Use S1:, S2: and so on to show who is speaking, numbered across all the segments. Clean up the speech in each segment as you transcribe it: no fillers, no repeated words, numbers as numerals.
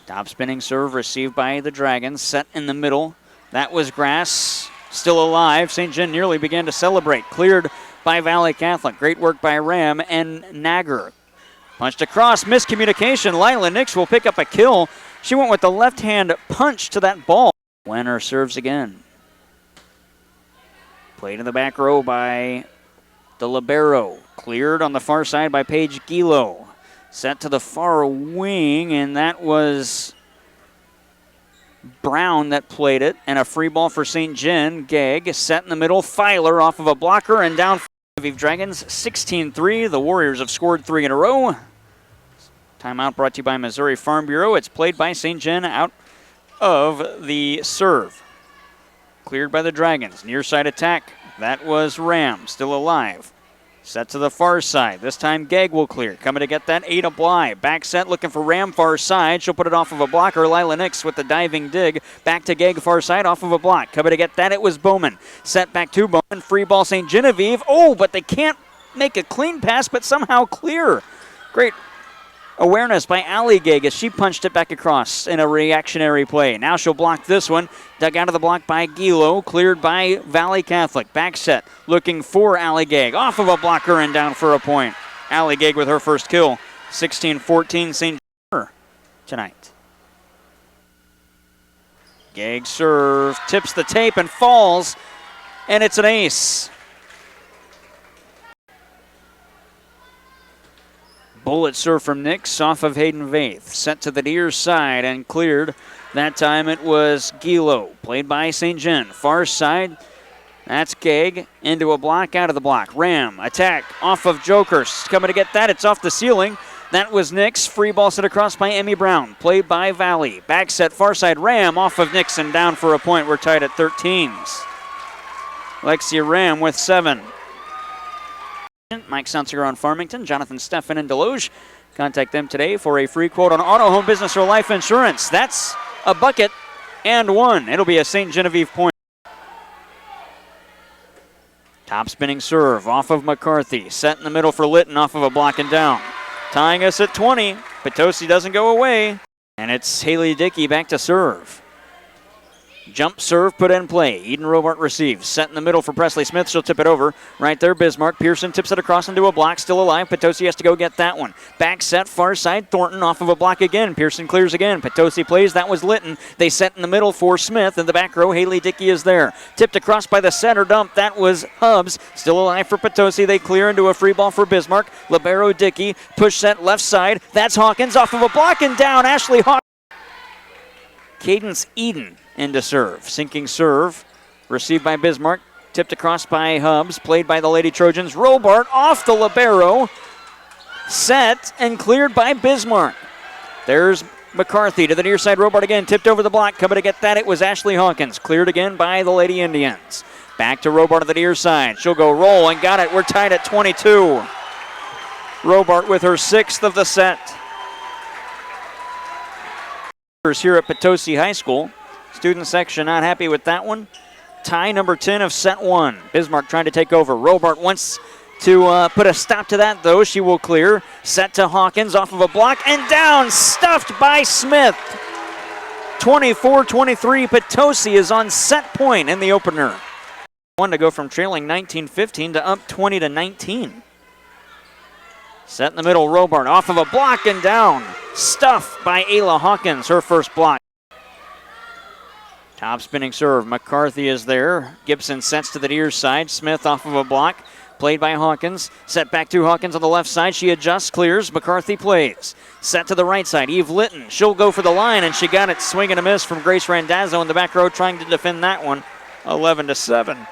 S1: Top spinning serve received by the Dragons. Set in the middle. That was Grass. Still alive. St. John nearly began to celebrate. Cleared by Valley Catholic. Great work by Ram and Nagger. Punched across. Miscommunication. Lila Nix will pick up a kill. She went with the left hand punch to that ball. Wenner serves again. Played in the back row by the libero. Cleared on the far side by Paige Gilo. Set to the far wing, and that was Brown that played it. And a free ball for St. John. Gegg set in the middle. Filer off of a blocker and down for the Aviv Dragons. 16-3. The Warriors have scored 3 in a row. Timeout brought to you by Missouri Farm Bureau. It's played by St. John out of the serve. Cleared by the Dragons. Near side attack. That was Ram, still alive. Set to the far side. This time Gegg will clear. Coming to get that, Ada Bly. Back set looking for Ram far side. She'll put it off of a blocker. Lila Nix with the diving dig. Back to Gegg far side off of a block. Coming to get that, it was Bowman. Set back to Bowman. Free ball St. Genevieve. Oh, but they can't make a clean pass, but somehow clear. Great awareness by Allie Gegg as she punched it back across in a reactionary play. Now she'll block this one. Dug out of the block by Gilo. Cleared by Valley Catholic. Back set looking for Allie Gegg. Off of a blocker and down for a point. Allie Gegg with her first kill. 16-14 St. John tonight. Gegg serve. Tips the tape and falls. And it's an ace. Bullet serve from Nix off of Hayden Vaith. Set to the near side and cleared. That time it was Gilo. Played by St. John. Far side. That's Gegg. Into a block, out of the block. Ram. Attack off of Jokers. Coming to get that. It's off the ceiling. That was Nix. Free ball set across by Emmy Brown. Played by Valley. Back set far side. Ram off of Nix and down for a point. We're tied at 13s. Lexia Ram with 7. Mike Sunsiger on Farmington, Jonathan Steffen in Deloge. Contact them today for a free quote on auto, home, business, or life insurance. That's a bucket and 1. It'll be a St. Genevieve point. Top spinning serve off of McCarthy. Set in the middle for Litton off of a block and down. Tying us at 20. Potosi doesn't go away. And it's Haley Dickey back to serve. Jump serve put in play. Eden Robart receives. Set in the middle for Presley Smith. She'll tip it over. Right there, Bismarck. Pearson tips it across into a block. Still alive. Potosi has to go get that one. Back set, far side. Thornton off of a block again. Pearson clears again. Potosi plays. That was Litton. They set in the middle for Smith. In the back row, Haley Dickey is there. Tipped across by the center dump. That was Hubbs. Still alive for Potosi. They clear into a free ball for Bismarck. Libero Dickey. Push set left side. That's Hawkins off of a block and down. Ashley Hawkins. Cadence Eden into serve. Sinking serve. Received by Bismarck. Tipped across by Hubbs. Played by the Lady Trojans. Robart off the libero. Set and cleared by Bismarck. There's McCarthy to the near side. Robart again. Tipped over the block. Coming to get that. It was Ashley Hawkins. Cleared again by the Lady Indians. Back to Robart to the near side. She'll go roll and got it. We're tied at 22. Robart with her 6th of the set. Here at Potosi High School. Student section not happy with that one. Tie number 10 of set 1. Bismarck trying to take over. Robart wants to put a stop to that, though. She will clear. Set to Hawkins off of a block and down. Stuffed by Smith. 24-23. Potosi is on set point in the opener. One to go from trailing 19-15 to up 20-19. Set in the middle, Robart off of a block and down. Stuffed by Ayla Hawkins, her first block. Top spinning serve, McCarthy is there. Gibson sets to the near side. Smith off of a block, played by Hawkins. Set back to Hawkins on the left side. She adjusts, clears. McCarthy plays. Set to the right side, Eve Litton. She'll go for the line, and she got it. Swing and a miss from Grace Randazzo in the back row, trying to defend that one. 11-7.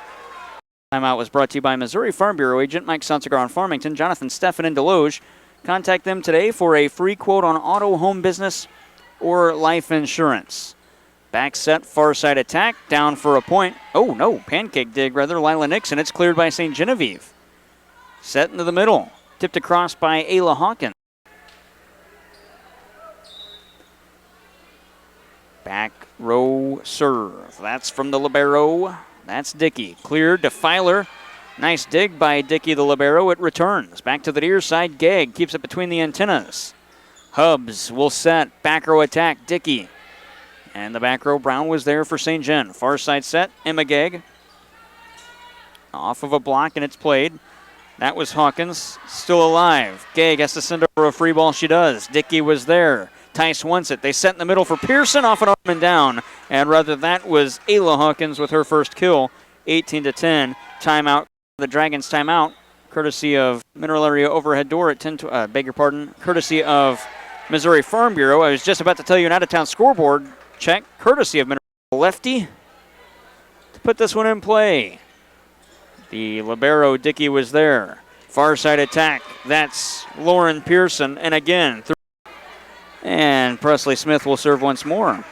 S1: Timeout was brought to you by Missouri Farm Bureau agent Mike Sunsiger on Farmington, Jonathan Steffen in Deloge. Contact them today for a free quote on auto, home, business, or life insurance. Back set, far side attack, down for a point. Oh no, pancake dig rather, Lila Nixon. It's cleared by St. Genevieve. Set into the middle, tipped across by Ayla Hawkins. Back row serve. That's from the libero. That's Dickey. Cleared to Filer. Nice dig by Dickey, the libero. It returns. Back to the near side. Gegg keeps it between the antennas. Hubs will set. Back row attack, Dickey. And the back row, Brown was there for St. John. Far side set, Emma Gegg. Off of a block, and it's played. That was Hawkins, still alive. Gegg has to send over a free ball. She does. Dickey was there. Tice wants it. They set in the middle for Pearson, off and up and down. And rather, that was Ayla Hawkins with her first kill. 18-10. Timeout. The Dragons timeout, courtesy of Mineral Area Overhead Door at 10. Beg your pardon. Courtesy of Missouri Farm Bureau. I was just about to tell you an out-of-town scoreboard check, courtesy of Mineral Lefty, to put this one in play. The libero Dickey was there. Far side attack. That's Lauren Pearson, and again, and Presley Smith will serve once more.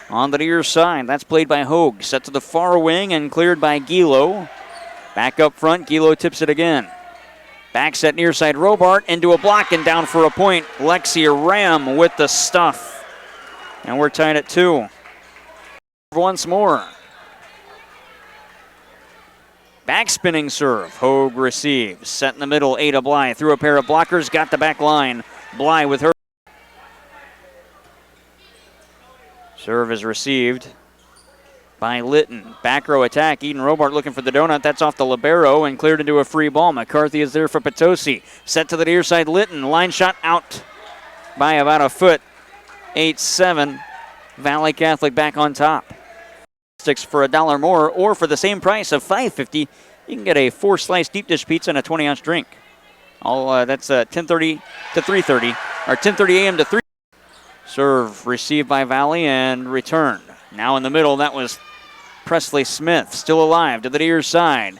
S1: On the near side, that's played by Hogue. Set to the far wing and cleared by Gilo. Back up front, Gilo tips it again. Back set near side, Robart into a block and down for a point. Lexi Ram with the stuff. And we're tied at 2. Once more. Back spinning serve, Hogue receives. Set in the middle, Ada Bly through a pair of blockers, got the back line. Bly with her. Serve is received by Litton. Back row attack. Eden Robart looking for the donut. That's off the libero and cleared into a free ball. McCarthy is there for Potosi. Set to the near side. Litton. Line shot out by about a foot. 8-7. Valley Catholic back on top. Sticks for $1 more, or for the same price of $5.50, you can get a 4-slice deep dish pizza and a 20-ounce drink. All that's 10:30 to 3:30, or 10:30 a.m. to 3. Serve received by Valley and returned. Now in the middle, that was Presley Smith, still alive to the near side.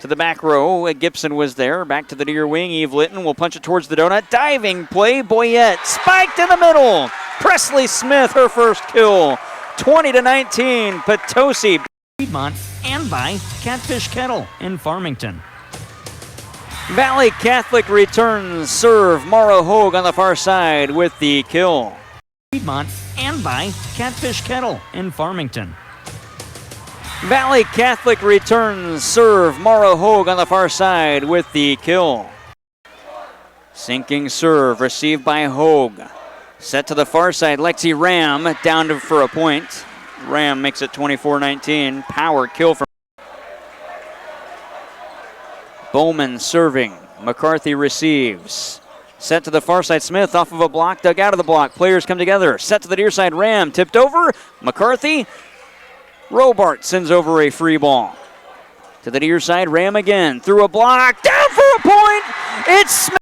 S1: To the back row, Gibson was there. Back to the near wing, Eve Litton will punch it towards the donut. Diving play, Boyette spiked in the middle. Presley Smith, her first kill. 20-19, Potosi. Piedmont, and by Catfish Kettle in Farmington. Valley Catholic returns serve. Mara Hogue on the far side with the kill. Piedmont, and by Catfish Kettle in Farmington. Valley Catholic returns serve. Mara Hogue on the far side with the kill. Sinking serve received by Hogue. Set to the far side, Lexi Ram down for a point. Ram makes it 24-19. Power kill from Bowman serving. McCarthy receives. Set to the far side, Smith off of a block, dug out of the block. Players come together. Set to the near side, Ram tipped over. McCarthy. Robart sends over a free ball. To the near side, Ram again. Through a block, down for a point. It's Smith.